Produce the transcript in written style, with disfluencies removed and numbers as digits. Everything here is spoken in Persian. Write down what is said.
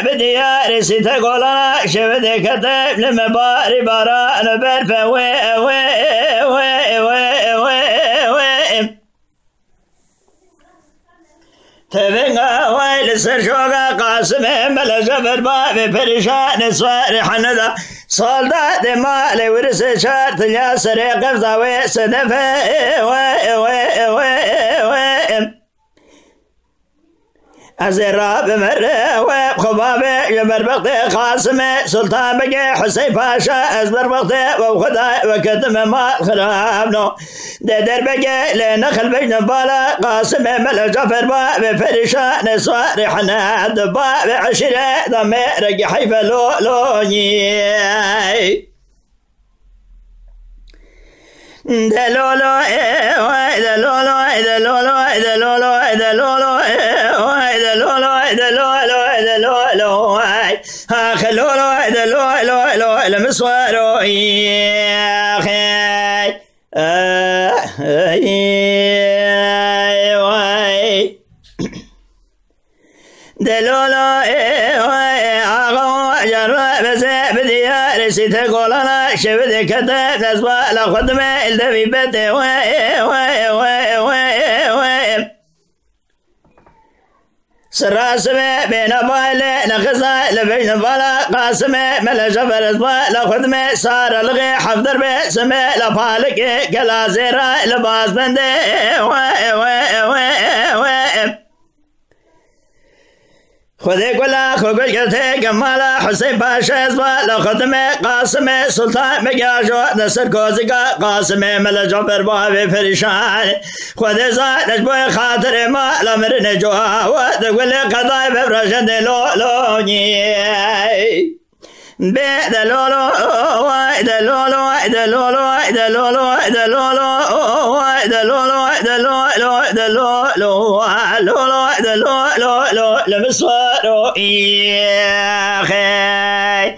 بدياري ستقول لك شبدي كتب لما باري بران برفة تبقى ويل سرشوقة قاسم بلا جبر بابي فرشان صارح ندى صالدات مالي ورس شارت يا سريق قفضة وسدفة أزراب مرة وخبابة جبر بغتي قاسم سلطان بقي حسين باشا أزبر بغتي وخداي وكتم مال خرابنو در بقي لنخل بجن بالا قاسم ملا جفر باب فرشان صارحنا دباب عشرة ضمير حيف لولوني دلولو دلولو دلولو دلولو دلولو خلولو دلولو المسوارو يا خي دلولو بديار ستقول انا شبدي كتب نسبة لخدمة الدبي بدي سراسمة بين بالي نخزة لبين بالا قاسمة ملا جبر اسمه لخدمة صار الغي حفظر بسمة لفالك كلا زيرا لباس بندي خذي قلا خوكل كتي كمالا حسين باشا اسمه لخدمة قاسمة سلطان مقاشو نصر كوزيقا قاسمة ملا جبر بابي فرشان خذي زاد نجبوي خاطر ما لمرن جوها وتقول لي قضاي بفرشن لولوني بيد لولو وايد لولو وايد لولو وايد لولو وايد لولو وايد لولو وايد لولو وايد لولو لولو وايد لولو لمسوارو يا خي